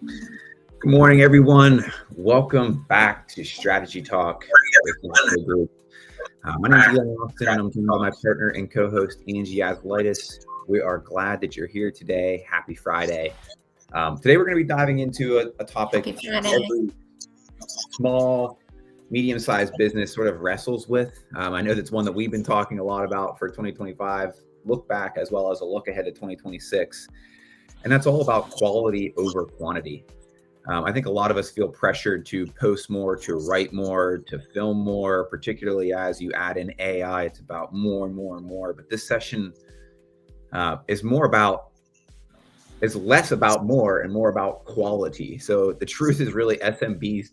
Good morning, everyone. Welcome back to Strategy Talk with YaZo Group. My name is Leon Austin, and I'm joined by my partner and co-host, Angie, Yasulitis. We are glad that you're here today. Happy Friday. Today, we're going to be diving into a topic every small, medium-sized business sort of wrestles with. I know that's one that we've been talking a lot about for 2025, look back as well as a look ahead to 2026. And that's all about quality over quantity. I think a lot of us feel pressured to post more, to write more, to film more, particularly as you add in AI. It's about more and more and more. But this session is less about more and more about quality. So the truth is really SMBs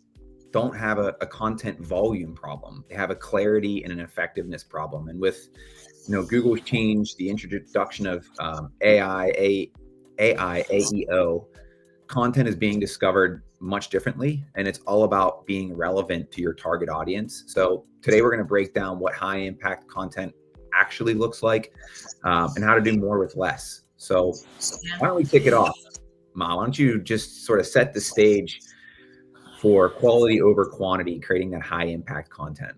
don't have a content volume problem. They have a clarity and an effectiveness problem. And with Google's change, the introduction of AI, AEO, content is being discovered much differently, and it's all about being relevant to your target audience. So today we're going to break down what high impact content actually looks like and how to do more with less. So why don't we kick it off? Ma, why don't you just sort of set the stage for quality over quantity, creating that high impact content?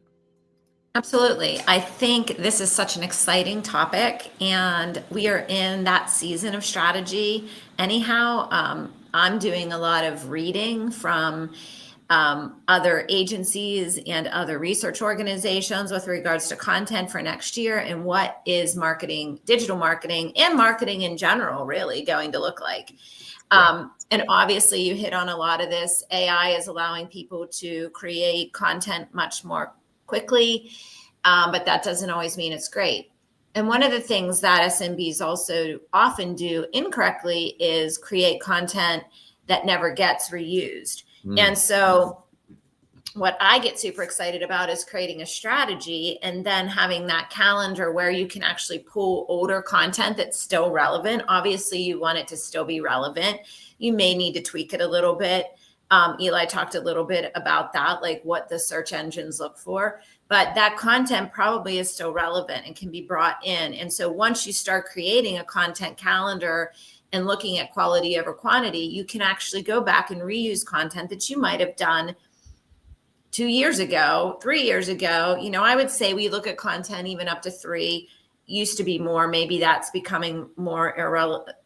Absolutely. I think this is such an exciting topic, and we are in that season of strategy. Anyhow, I'm doing a lot of reading from other agencies and other research organizations with regards to content for next year and what is marketing, digital marketing, and marketing in general really going to look like. And obviously, you hit on a lot of this. AI is allowing people to create content much more quickly, but that doesn't always mean it's great. And one of the things that SMBs also often do incorrectly is create content that never gets reused. And so what I get super excited about is creating a strategy and then having that calendar where you can actually pull older content that's still relevant. Obviously, you want it to still be relevant. You may need to tweak it a little bit. Eli talked a little bit about that, like what the search engines look for, but that content probably is still relevant and can be brought in. And so once you start creating a content calendar and looking at quality over quantity, you can actually go back and reuse content that you might have done 2 years ago, 3 years ago. I would say we look at content even up to 3. Used to be more. Maybe that's becoming more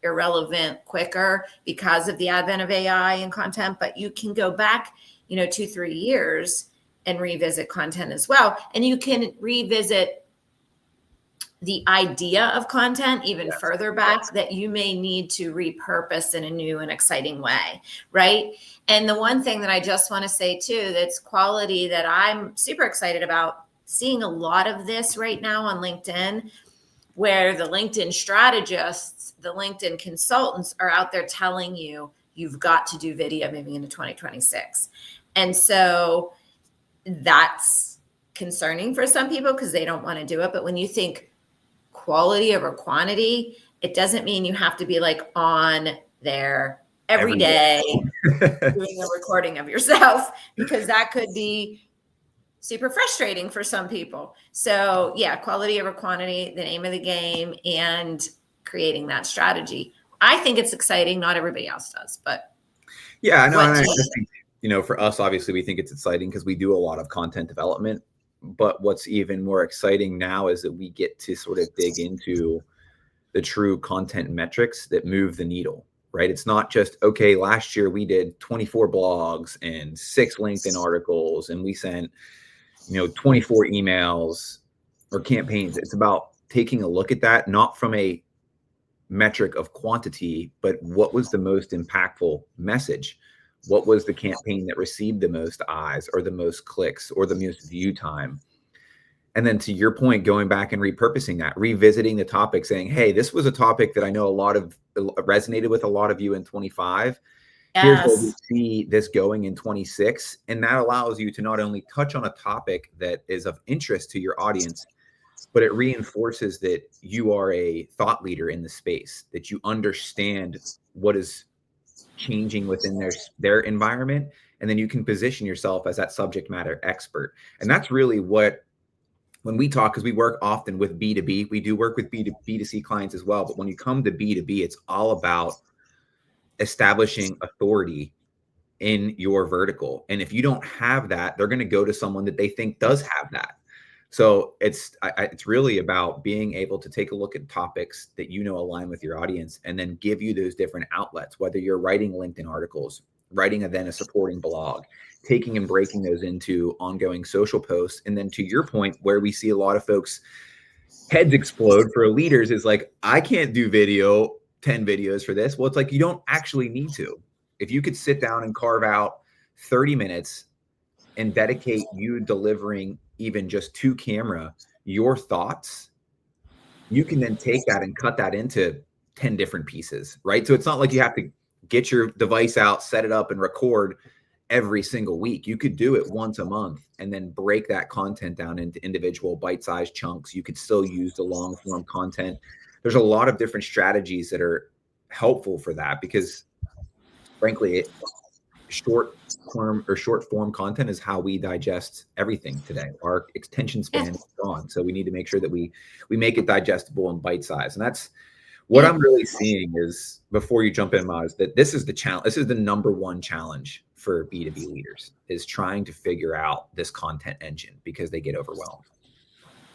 irrelevant quicker because of the advent of AI and content, but you can go back 2-3 years and revisit content as well. And you can revisit the idea of content even further back that you may need to repurpose in a new and exciting way, right? And the one thing that I just want to say too, that's quality that I'm super excited about, seeing a lot of this right now on LinkedIn, where the LinkedIn strategists, the LinkedIn consultants are out there telling you, you've got to do video moving into 2026. And so that's concerning for some people because they don't want to do it. But when you think quality over quantity, it doesn't mean you have to be like on there every day doing a recording of yourself, because that could be super frustrating for some people. So yeah, quality over quantity, the name of the game, and creating that strategy. I think it's exciting. Not everybody else does, but yeah, I know. I think, for us, obviously, we think it's exciting because we do a lot of content development. But what's even more exciting now is that we get to sort of dig into the true content metrics that move the needle, right? It's not just, okay, last year we did 24 blogs and 6 LinkedIn articles and we sent 24 emails or campaigns. It's about taking a look at that, not from a metric of quantity, but what was the most impactful message? What was the campaign that received the most eyes or the most clicks or the most view time? And then to your point, going back and repurposing that, revisiting the topic, saying, hey, this was a topic that I know resonated with a lot of you in 25. Here's where we see this going in 26. And that allows you to not only touch on a topic that is of interest to your audience, but it reinforces that you are a thought leader in the space, that you understand what is changing within their environment. And then you can position yourself as that subject matter expert. And that's really what, when we talk, because we work often with B2B, we do work with B2C clients as well. But when you come to B2B, it's all about establishing authority in your vertical. And if you don't have that, they're going to go to someone that they think does have that. So it's really about being able to take a look at topics that align with your audience, and then give you those different outlets, whether you're writing LinkedIn articles, writing a supporting blog, taking and breaking those into ongoing social posts. And then to your point, where we see a lot of folks heads explode for leaders is like, I can't do 10 videos for this. Well, it's like, you don't actually need to. If you could sit down and carve out 30 minutes and dedicate you delivering even just to camera your thoughts, you can then take that and cut that into 10 different pieces, right? So it's not like you have to get your device out, set it up, and record every single week. You could do it once a month and then break that content down into individual bite-sized chunks. You could still use the long form content. There's a lot of different strategies that are helpful for that, because frankly, short form content is how we digest everything today. Our attention span is gone. So we need to make sure that we make it digestible and bite-sized. And that's what I'm really seeing is, before you jump in, Maz, that this is the challenge. This is the number one challenge for B2B leaders, is trying to figure out this content engine, because they get overwhelmed.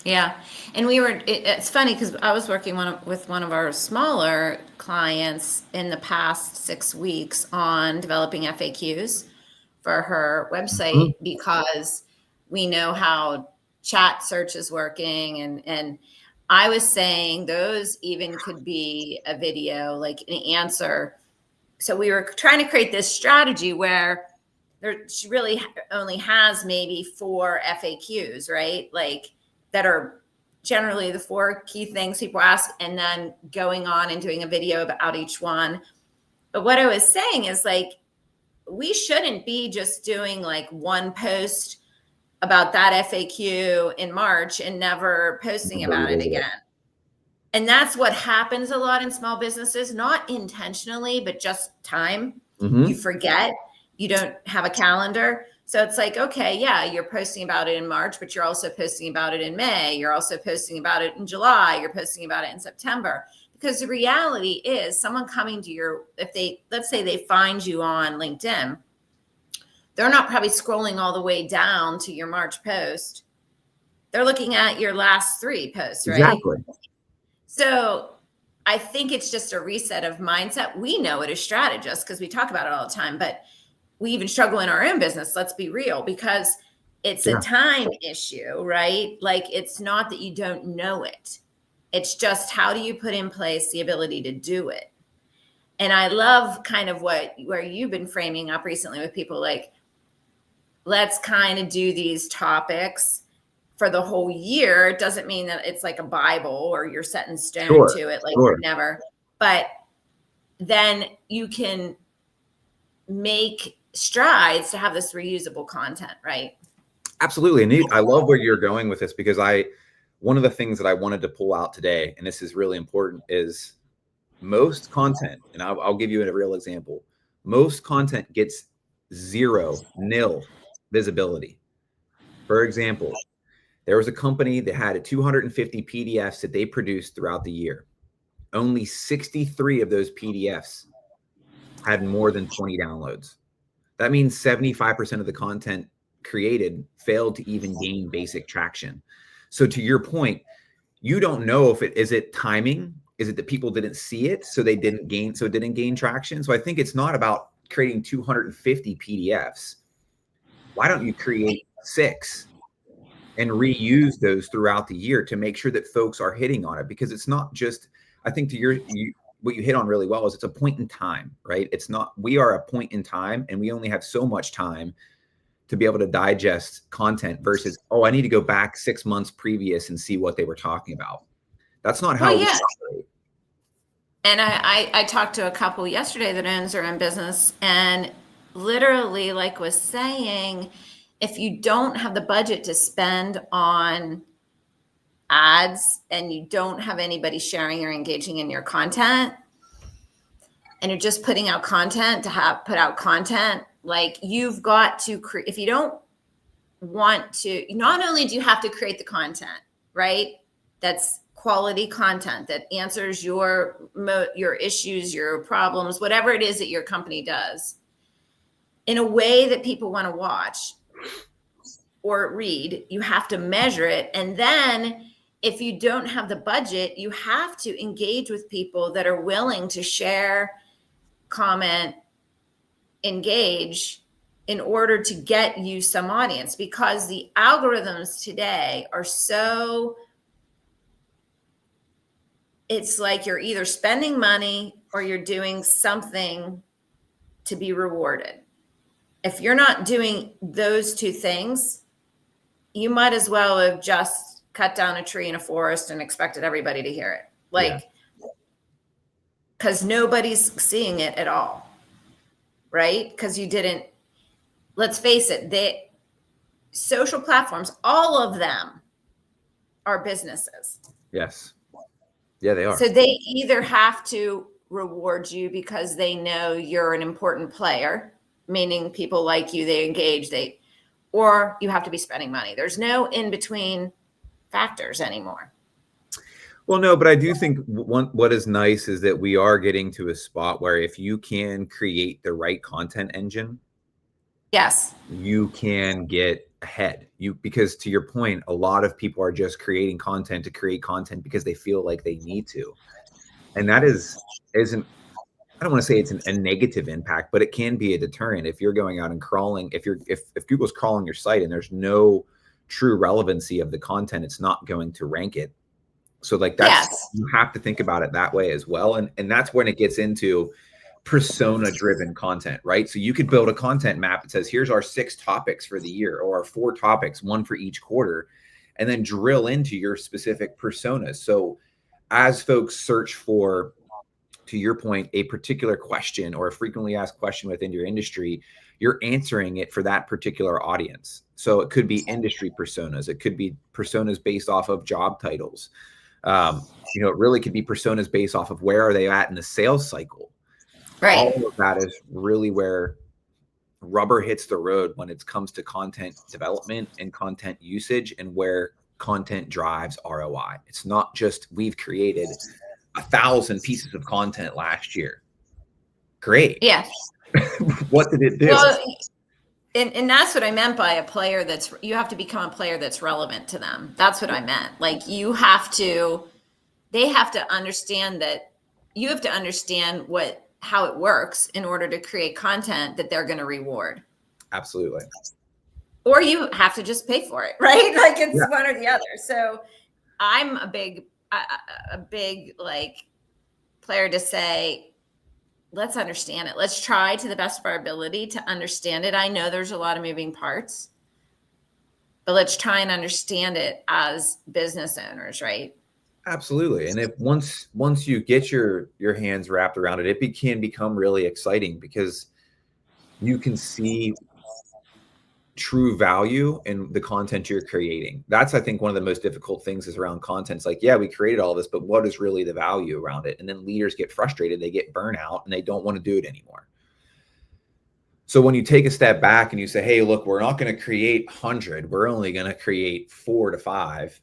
Yeah. And it's funny because I was working with one of our smaller clients in the past 6 weeks on developing FAQs for her website, because we know how chat search is working. And I was saying those even could be a video, like an answer. So we were trying to create this strategy where she really only has maybe 4 FAQs, right? Like, that are generally the 4 key things people ask, and then going on and doing a video about each one. But what I was saying is, like, we shouldn't be just doing like one post about that FAQ in March and never posting about it again. And that's what happens a lot in small businesses, not intentionally, but just time. You forget, you don't have a calendar. So it's like, okay, yeah, you're posting about it in March, but you're also posting about it in May. You're also posting about it in July. You're posting about it in September. Because the reality is, someone coming to let's say they find you on LinkedIn, they're not probably scrolling all the way down to your March post. They're looking at your last 3 posts, right? Exactly. So I think it's just a reset of mindset. We know it as strategists because we talk about it all the time, but we even struggle in our own business. Let's be real, because it's a time issue, right? Like, it's not that you don't know it. It's just, how do you put in place the ability to do it? And I love kind of where you've been framing up recently with people, like, let's kind of do these topics for the whole year. It doesn't mean that it's like a Bible or you're set in stone to it, like never. But then you can make strides to have this reusable content, right? Absolutely. And I love where you're going with this, because one of the things that I wanted to pull out today, and this is really important, is most content, and I'll give you a real example. Most content gets nil visibility. For example, there was a company that had 250 PDFs that they produced throughout the year. Only 63 of those PDFs had more than 20 downloads. That means 75% of the content created failed to even gain basic traction. So to your point, you don't know if is it timing? Is it that people didn't see it, so it didn't gain traction? So I think it's not about creating 250 PDFs. Why don't you create 6 and reuse those throughout the year to make sure that folks are hitting on it? Because it's not just, I think what you hit on really well is, it's a point in time, right? It's not, we are a point in time, and we only have so much time to be able to digest content versus, I need to go back 6 months previous and see what they were talking about. That's not how we operate. And I talked to a couple yesterday that owns their own business, and literally, like, was saying, if you don't have the budget to spend on ads, and you don't have anybody sharing or engaging in your content, and you're just putting out content to put out content, like, you've got to create. If you don't want to, not only do you have to create the content, right? That's quality content that answers your issues, your problems, whatever it is that your company does. in a way that people want to watch or read. You have to measure it. And then if you don't have the budget, you have to engage with people that are willing to share, comment, engage in order to get you some audience, because the algorithms today are so, it's like you're either spending money or you're doing something to be rewarded. If you're not doing those two things, you might as well have just cut down a tree in a forest and expected everybody to hear it. Like, because nobody's seeing it at all, right? Because you didn't, let's face it, they, social platforms, all of them are businesses. Yes. Yeah, they are. So they either have to reward you because they know you're an important player, meaning people like you, they engage, or you have to be spending money. There's no in between factors anymore. Well, no, but I do think what is nice is that we are getting to a spot where if you can create the right content engine, yes, you can get ahead. Because to your point, a lot of people are just creating content to create content because they feel like they need to. And that isn't, I don't want to say it's a negative impact, but it can be a deterrent if you're going out and crawling. If Google's crawling your site and there's no true relevancy of the content, it's not going to rank it. So like you have to think about it that way as well. And that's when it gets into persona driven content, right? So you could build a content map that says, here's our 6 topics for the year, or our 4 topics, 1 for each quarter, and then drill into your specific personas. So as folks search for, to your point, a particular question or a frequently asked question within your industry, you're answering it for that particular audience. So it could be industry personas. It could be personas based off of job titles. It really could be personas based off of where are they at in the sales cycle. Right. All of that is really where rubber hits the road when it comes to content development and content usage, and where content drives ROI. It's not just we've created 1,000 pieces of content last year. Great. Yes. What did it do? Well, and that's what I meant by a player you have to become a player that's relevant to them. That's what I meant. Like they have to understand that you have to understand how it works in order to create content that they're going to reward. Absolutely. Or you have to just pay for it, right? Like it's one or the other. So I'm a big like player to say, let's understand it. Let's try to the best of our ability to understand it. I know there's a lot of moving parts, but let's try and understand it as business owners, right? Absolutely. And if once you get your hands wrapped around it, it can become really exciting because you can see true value in the content you're creating. That's, I think, one of the most difficult things is around content. It's like, yeah, we created all this, but what is really the value around it? And then leaders get frustrated, they get burnout, and they don't want to do it anymore. So when you take a step back and you say, hey, look, we're not going to create 100, we're only going to create 4 to 5,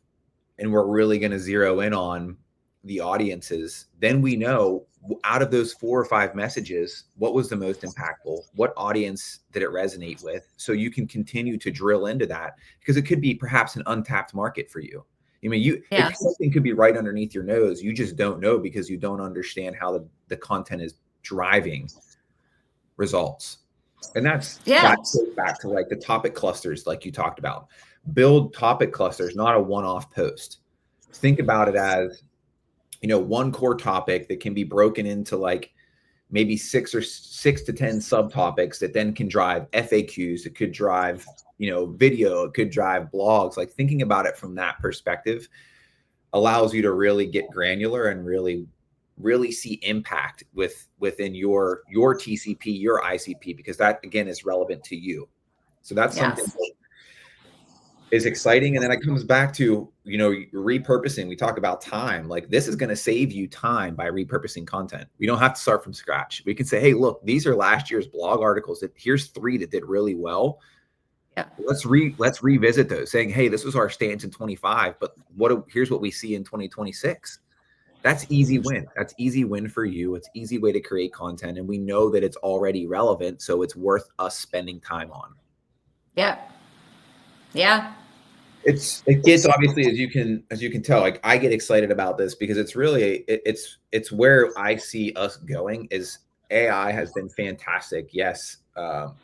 and we're really going to zero in on the audiences, then we know out of those 4 or 5 messages, what was the most impactful? What audience did it resonate with? So you can continue to drill into that, because it could be perhaps an untapped market for you. I mean, something could be right underneath your nose. You just don't know because you don't understand how the content is driving results. And that goes back to like the topic clusters, like you talked about. Build topic clusters, not a one-off post. Think about it as, one core topic that can be broken into like maybe 6 to 10 subtopics that then can drive FAQs. It could drive, video. It could drive blogs. Like thinking about it from that perspective allows you to really get granular and really, really see impact within your TCP, your ICP, because that again is relevant to you. So that's something that is exciting. And then it comes back to, repurposing. We talk about time. Like this is going to save you time by repurposing content. We don't have to start from scratch. We can say, hey, look, these are last year's blog articles. Here's 3 that did really well. Yeah. Let's revisit those, saying, hey, this was our stance in 25, but here's what we see in 2026. That's easy win. That's easy win for you. It's easy way to create content. And we know that it's already relevant. So it's worth us spending time on. Yeah. Yeah. It gets, obviously, as you can tell, like I get excited about this because it's really it's where I see us going. Is AI has been fantastic. Yes.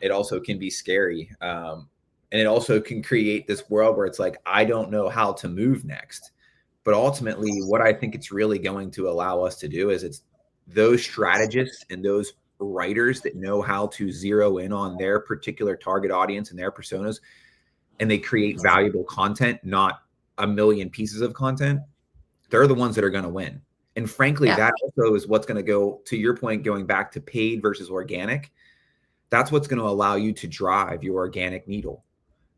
It also can be scary. And it also can create this world where it's like, I don't know how to move next. But ultimately, what I think it's really going to allow us to do is it's those strategists and those writers that know how to zero in on their particular target audience and their personas, and they create valuable content, not a million pieces of content. They're the ones that are going to win. And frankly, Yeah. that also is what's going to go to your point, going back to paid versus organic. That's what's going to allow you to drive your organic needle,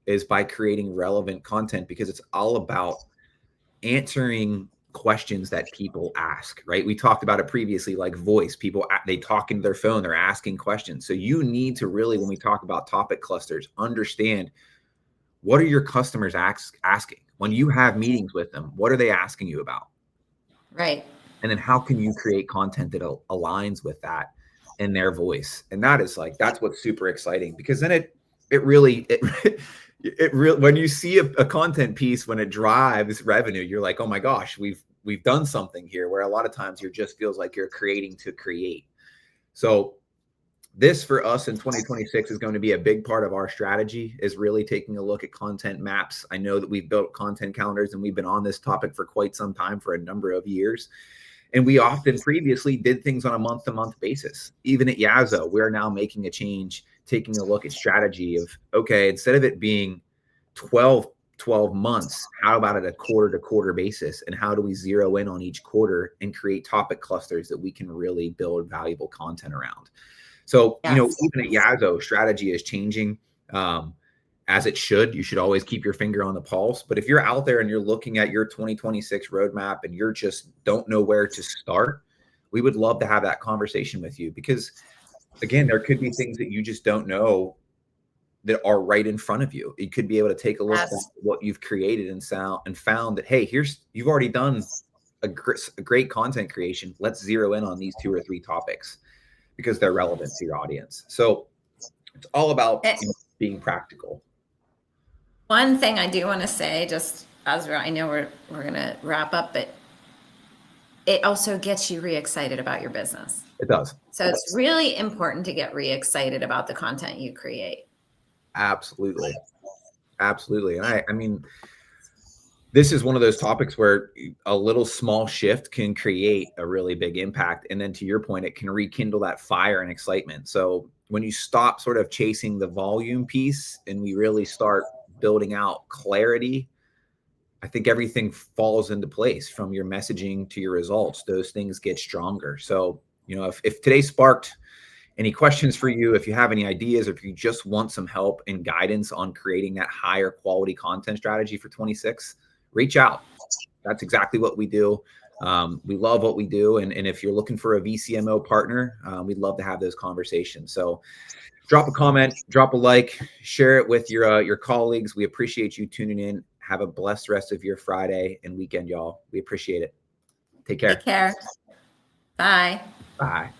is by creating relevant content, because it's all about answering questions that people ask, right? We talked about it previously, like voice. People, they talk into their phone, they're asking questions. So you need to really, when we talk about topic clusters, understand, what are your customers asking? When you have meetings with them, what are they asking you about? Right. And then how can you create content that aligns with that in their voice? And that is like, that's what's super exciting, because then it really, when you see a content piece, when it drives revenue, you're like, oh my gosh, we've done something here, where a lot of times you just feels like you're creating to create. So this for us in 2026 is going to be a big part of our strategy, is really taking a look at content maps. I know that we've built content calendars and we've been on this topic for quite some time, for a number of years. And we often previously did things on a month-to-month basis. Even at YaZo, we're now making a change, taking a look at strategy of, okay, instead of it being 12 months, how about at a quarter-to-quarter basis? And how do we zero in on each quarter and create topic clusters that we can really build valuable content around? So, Yes. Even at YaZo, strategy is changing, as it should. You should always keep your finger on the pulse. But if you're out there and you're looking at your 2026 roadmap and you're just don't know where to start, we would love to have that conversation with you, because again, there could be things that you just don't know that are right in front of you. You could be able to take a look at what you've created and found that, hey, you've already done a great content creation. Let's zero in on these 2 or 3 topics, because they're relevant to your audience. So it's all about being practical. One thing I do want to say, just as I know we're going to wrap up, but it also gets you re-excited about your business. It does. So it's really important to get re-excited about the content you create. Absolutely. Absolutely. And I mean, this is one of those topics where a little small shift can create a really big impact. And then to your point, it can rekindle that fire and excitement. So when you stop sort of chasing the volume piece and we really start building out clarity, I think everything falls into place, from your messaging to your results. Those things get stronger. So, if today sparked any questions for you, if you have any ideas, or if you just want some help and guidance on creating that higher quality content strategy for 26, reach out. That's exactly what we do. We love what we do. And if you're looking for a VCMO partner, we'd love to have those conversations. So drop a comment, drop a like, share it with your colleagues. We appreciate you tuning in. Have a blessed rest of your Friday and weekend, y'all. We appreciate it. Take care. Take care. Bye. Bye.